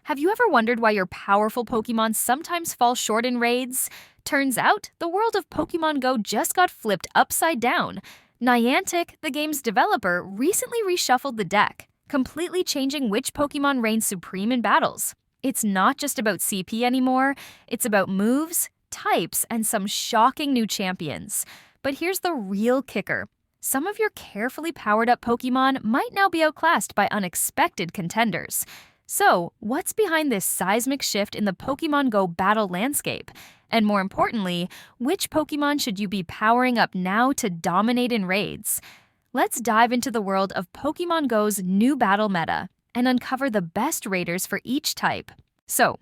Have you ever wondered why your powerful Pokemon sometimes fall short in raids? Turns out, the world of Pokemon Go just got flipped upside down. Niantic, the game's developer, recently reshuffled the deck, completely changing which Pokemon reign supreme in battles. It's not just about CP anymore, it's about moves, types, and some shocking new champions. But here's the real kicker. Some of your carefully powered up Pokemon might now be outclassed by unexpected contenders. So, what's behind this seismic shift in the Pokemon Go battle landscape? And more importantly, which Pokemon should you be powering up now to dominate in raids? Let's dive into the world of Pokemon Go's new battle meta and uncover the best raiders for each type. So,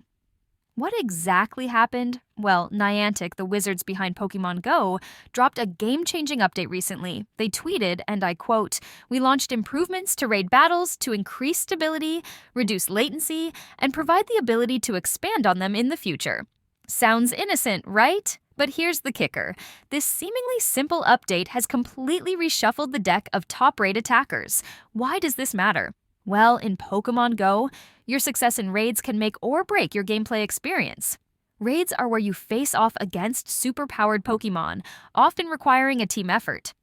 what exactly happened? Well, Niantic, the wizards behind Pokemon Go, dropped a game-changing update recently. They tweeted, and I quote, "We launched improvements to raid battles to increase stability, reduce latency, and provide the ability to expand on them in the future." Sounds innocent, right? But here's the kicker. This seemingly simple update has completely reshuffled the deck of top-raid attackers. Why does this matter? Well, in Pokemon Go, your success in raids can make or break your gameplay experience. Raids are where you face off against super-powered Pokemon, often requiring a team effort.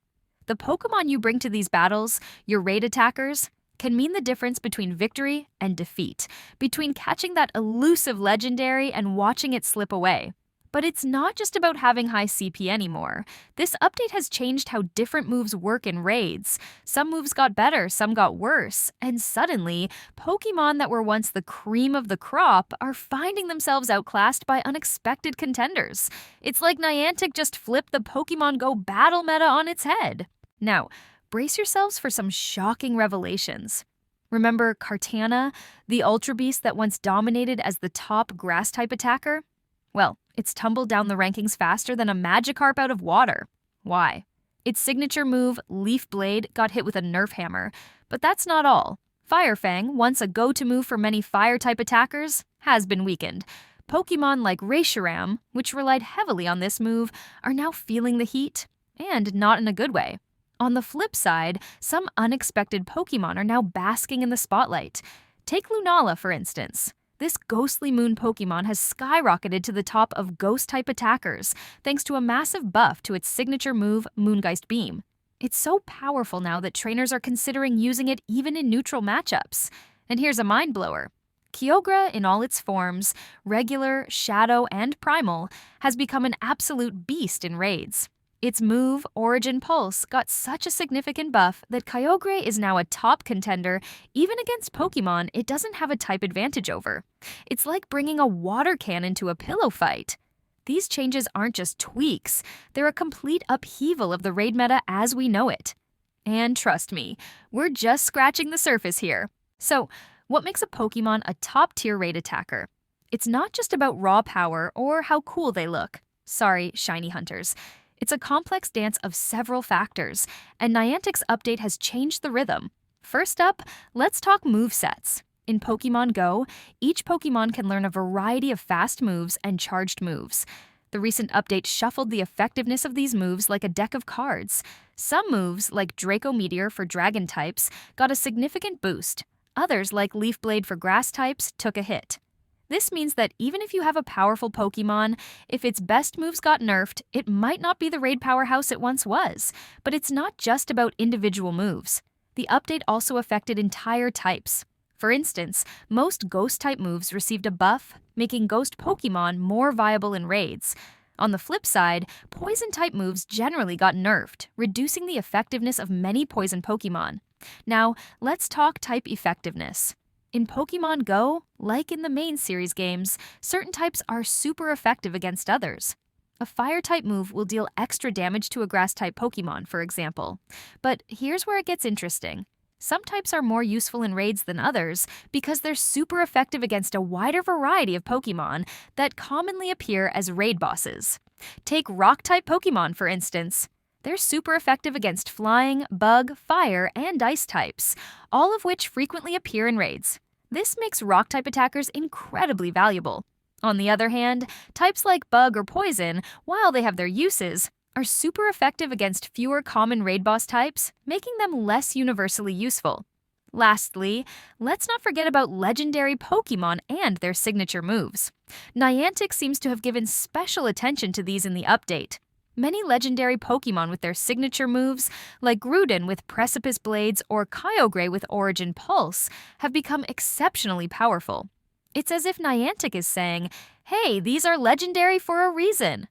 The Pokemon you bring to these battles, your raid attackers, can mean the difference between victory and defeat, between catching that elusive legendary and watching it slip away. But it's not just about having high CP anymore. This update has changed how different moves work in raids. Some moves got better, some got worse, and suddenly, Pokemon that were once the cream of the crop are finding themselves outclassed by unexpected contenders. It's like Niantic just flipped the Pokemon Go battle meta on its head. Now, brace yourselves for some shocking revelations. Remember Kartana, the Ultra Beast that once dominated as the top grass-type attacker? Well, it's tumbled down the rankings faster than a Magikarp out of water. Why? Its signature move, Leaf Blade, got hit with a Nerf hammer. But that's not all. Fire Fang, once a go-to move for many fire-type attackers, has been weakened. Pokemon like Reshiram, which relied heavily on this move, are now feeling the heat, and not in a good way. On the flip side, some unexpected Pokemon are now basking in the spotlight. Take Lunala, for instance. This ghostly moon Pokemon has skyrocketed to the top of ghost-type attackers thanks to a massive buff to its signature move, Moongeist Beam. It's so powerful now that trainers are considering using it even in neutral matchups. And here's a mind-blower. Kyogre, in all its forms, regular, shadow, and primal, has become an absolute beast in raids. Its move, Origin Pulse, got such a significant buff that Kyogre is now a top contender even against Pokemon it doesn't have a type advantage over. It's like bringing a water cannon to a pillow fight. These changes aren't just tweaks, they're a complete upheaval of the raid meta as we know it. And trust me, we're just scratching the surface here. So, what makes a Pokemon a top-tier raid attacker? It's not just about raw power or how cool they look. Sorry, shiny hunters. It's a complex dance of several factors, and Niantic's update has changed the rhythm. First up, let's talk movesets. In Pokemon Go, each Pokemon can learn a variety of fast moves and charged moves. The recent update shuffled the effectiveness of these moves like a deck of cards. Some moves, like Draco Meteor for dragon types, got a significant boost. Others, like Leaf Blade for grass types, took a hit. This means that even if you have a powerful Pokemon, if its best moves got nerfed, it might not be the raid powerhouse it once was. But it's not just about individual moves. The update also affected entire types. For instance, most Ghost-type moves received a buff, making Ghost Pokemon more viable in raids. On the flip side, Poison-type moves generally got nerfed, reducing the effectiveness of many Poison Pokemon. Now, let's talk type effectiveness. In Pokemon Go, like in the main series games, certain types are super effective against others. A Fire-type move will deal extra damage to a Grass-type Pokemon, for example. But here's where it gets interesting. Some types are more useful in raids than others because they're super effective against a wider variety of Pokemon that commonly appear as raid bosses. Take Rock-type Pokemon, for instance. They're super effective against flying, bug, fire, and ice types, all of which frequently appear in raids. This makes rock-type attackers incredibly valuable. On the other hand, types like bug or poison, while they have their uses, are super effective against fewer common raid boss types, making them less universally useful. Lastly, let's not forget about legendary Pokémon and their signature moves. Niantic seems to have given special attention to these in the update. Many legendary Pokémon with their signature moves, like Groudon with Precipice Blades or Kyogre with Origin Pulse, have become exceptionally powerful. It's as if Niantic is saying, hey, these are legendary for a reason.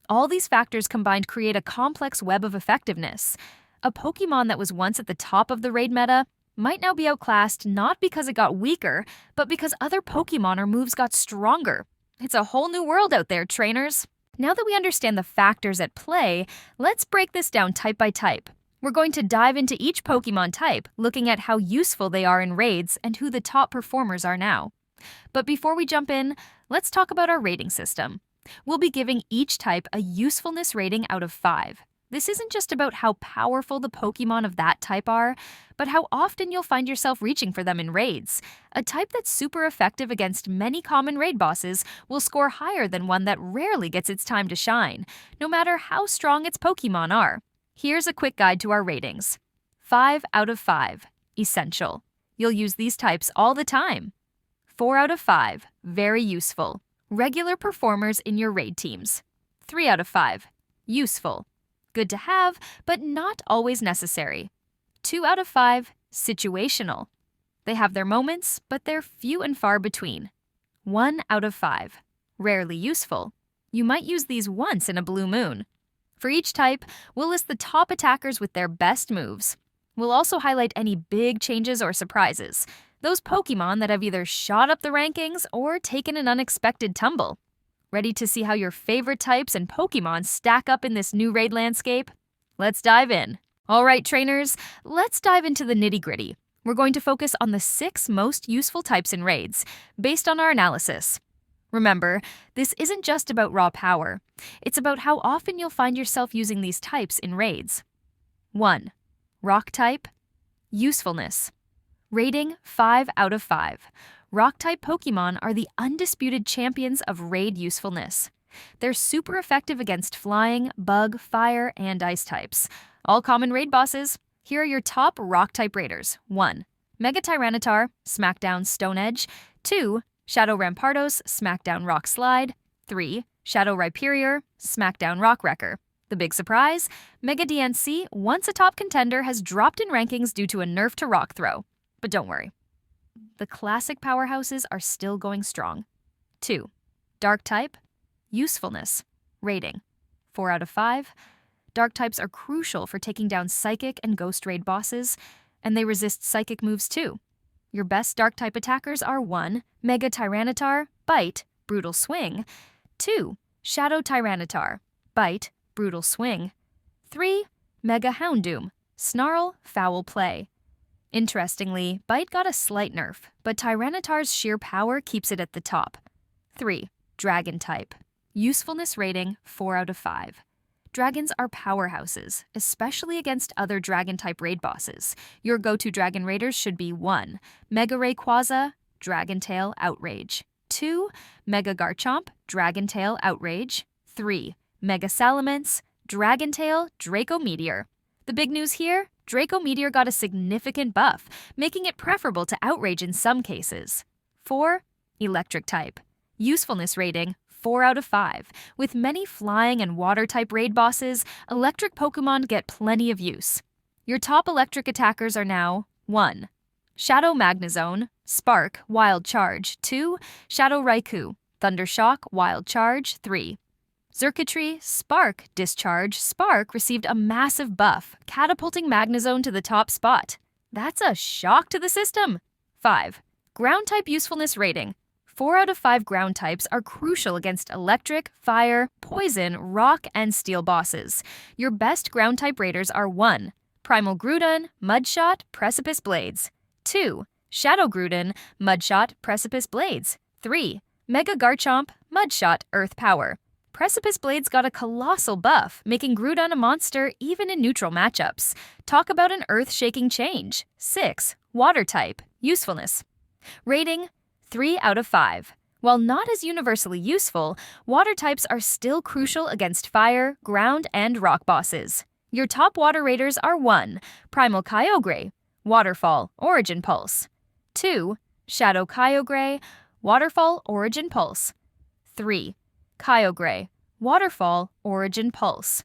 All these factors combined create a complex web of effectiveness. A Pokémon that was once at the top of the raid meta might now be outclassed not because it got weaker, but because other Pokémon or moves got stronger. It's a whole new world out there, trainers. Now that we understand the factors at play, let's break this down type by type. We're going to dive into each Pokémon type, looking at how useful they are in raids and who the top performers are now. But before we jump in, let's talk about our rating system. We'll be giving each type a usefulness rating out of 5. This isn't just about how powerful the Pokémon of that type are, but how often you'll find yourself reaching for them in raids. A type that's super effective against many common raid bosses will score higher than one that rarely gets its time to shine, no matter how strong its Pokémon are. Here's a quick guide to our ratings. 5 out of 5. Essential. You'll use these types all the time. 4 out of 5. Very useful. Regular performers in your raid teams. 3 out of 5. Useful. Good to have, but not always necessary. 2 out of 5. Situational. They have their moments, but they're few and far between. 1 out of 5. Rarely useful. You might use these once in a blue moon. For each type, we'll list the top attackers with their best moves. We'll also highlight any big changes or surprises. Those Pokémon that have either shot up the rankings or taken an unexpected tumble. Ready to see how your favorite types and Pokémon stack up in this new raid landscape? Let's dive in. All right, trainers, let's dive into the nitty-gritty. We're going to focus on the 6 most useful types in raids, based on our analysis. Remember, this isn't just about raw power. It's about how often you'll find yourself using these types in raids. 1. Rock-type. Usefulness. Rating 5 out of 5. Rock-type Pokémon are the undisputed champions of raid usefulness. They're super effective against flying, bug, fire, and ice types. All common raid bosses. Here are your top Rock-type raiders. 1. Mega Tyranitar, Smackdown Stone Edge. 2. Shadow Rampardos, Smackdown Rock Slide. 3. Shadow Rhyperior, Smackdown Rock Wrecker. The big surprise? Mega DNC, once a top contender, has dropped in rankings due to a nerf to Rock Throw. But don't worry. The classic powerhouses are still going strong. 2. Dark type. Usefulness. Rating 4 out of 5. Dark types are crucial for taking down psychic and ghost raid bosses, and they resist psychic moves too. Your best dark type attackers are 1. Mega Tyranitar, Bite, Brutal Swing. 2. Shadow Tyranitar, Bite, Brutal Swing. 3. Mega Houndoom, Snarl, Foul Play. Interestingly, Bite got a slight nerf, but Tyranitar's sheer power keeps it at the top. 3. Dragon type. Usefulness rating 4 out of 5. Dragons are powerhouses, especially against other dragon-type raid bosses. Your go-to dragon raiders should be 1. Mega Rayquaza, Dragon Tail Outrage. 2. Mega Garchomp, Dragon Tail Outrage. 3. Mega Salamence, Dragon Tail, Draco Meteor. The big news here? Draco Meteor got a significant buff, making it preferable to Outrage in some cases. 4. Electric type. Usefulness rating 4 out of 5. With many flying and water-type raid bosses, electric Pokémon get plenty of use. Your top electric attackers are now 1. Shadow Magnezone, Spark, Wild Charge. 2. Shadow Raikou, Thunder Shock, Wild Charge. 3. Xurkitree, Spark, Discharge. Spark received a massive buff, catapulting Magnezone to the top spot. That's a shock to the system. 5. Ground-type usefulness rating. 4 out of 5 ground types are crucial against electric, fire, poison, rock, and steel bosses. Your best ground-type raiders are 1. Primal Groudon, Mudshot, Precipice Blades. 2. Shadow Groudon, Mudshot, Precipice Blades. 3. Mega Garchomp, Mudshot, Earth Power. Precipice Blades got a colossal buff, making Groudon a monster even in neutral matchups. Talk about an earth-shaking change. 6. Water type. Usefulness. Rating 3 out of 5. While not as universally useful, water types are still crucial against fire, ground, and rock bosses. Your top water raiders are 1. Primal Kyogre, Waterfall, Origin Pulse. 2. Shadow Kyogre, Waterfall, Origin Pulse. 3. Kyogre, Waterfall, Origin Pulse.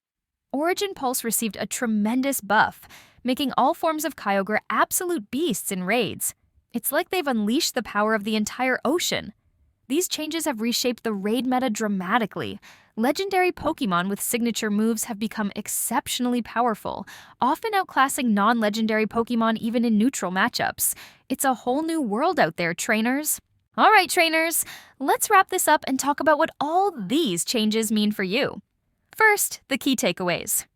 Origin Pulse received a tremendous buff, making all forms of Kyogre absolute beasts in raids. It's like they've unleashed the power of the entire ocean. These changes have reshaped the raid meta dramatically. Legendary Pokémon with signature moves have become exceptionally powerful, often outclassing non-legendary Pokémon even in neutral matchups. It's a whole new world out there, trainers. All right, trainers, let's wrap this up and talk about what all these changes mean for you. First, the key takeaways.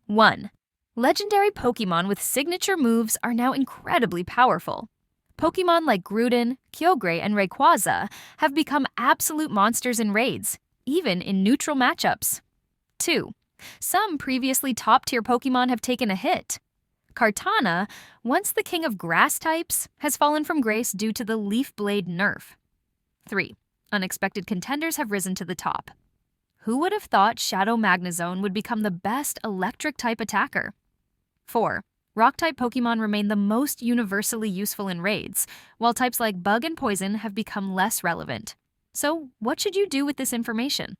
1. Legendary Pokémon with signature moves are now incredibly powerful. Pokémon like Groudon, Kyogre, and Rayquaza have become absolute monsters in raids, even in neutral matchups. 2. Some previously top-tier Pokémon have taken a hit. Kartana, once the king of grass types, has fallen from grace due to the Leaf Blade nerf. 3. Unexpected contenders have risen to the top. Who would have thought Shadow Magnezone would become the best electric-type attacker? 4. Rock-type Pokémon remain the most universally useful in raids, while types like Bug and Poison have become less relevant. So, what should you do with this information?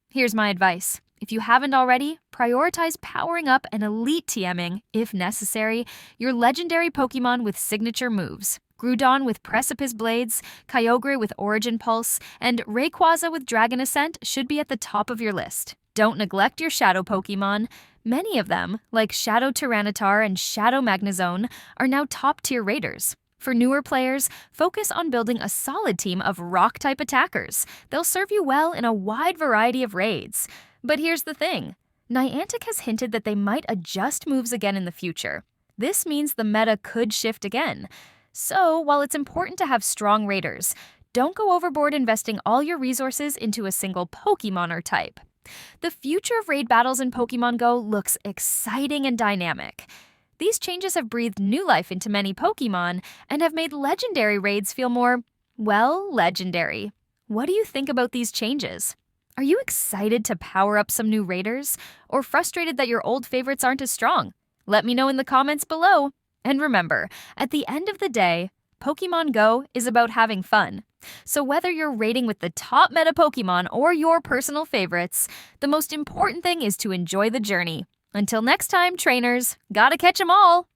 Here's my advice. If you haven't already, prioritize powering up and elite TMing, if necessary, your legendary Pokémon with signature moves. Groudon with Precipice Blades, Kyogre with Origin Pulse, and Rayquaza with Dragon Ascent should be at the top of your list. Don't neglect your Shadow Pokémon. Many of them, like Shadow Tyranitar and Shadow Magnezone, are now top-tier raiders. For newer players, focus on building a solid team of Rock-type attackers. They'll serve you well in a wide variety of raids. But here's the thing. Niantic has hinted that they might adjust moves again in the future. This means the meta could shift again. So, while it's important to have strong raiders, don't go overboard investing all your resources into a single Pokémon or type. The future of raid battles in Pokémon GO looks exciting and dynamic. These changes have breathed new life into many Pokémon and have made legendary raids feel more, well, legendary. What do you think about these changes? Are you excited to power up some new raiders, or frustrated that your old favorites aren't as strong? Let me know in the comments below. And remember, at the end of the day, Pokémon GO is about having fun. So whether you're raiding with the top meta Pokémon or your personal favorites, the most important thing is to enjoy the journey. Until next time, trainers, gotta catch 'em all!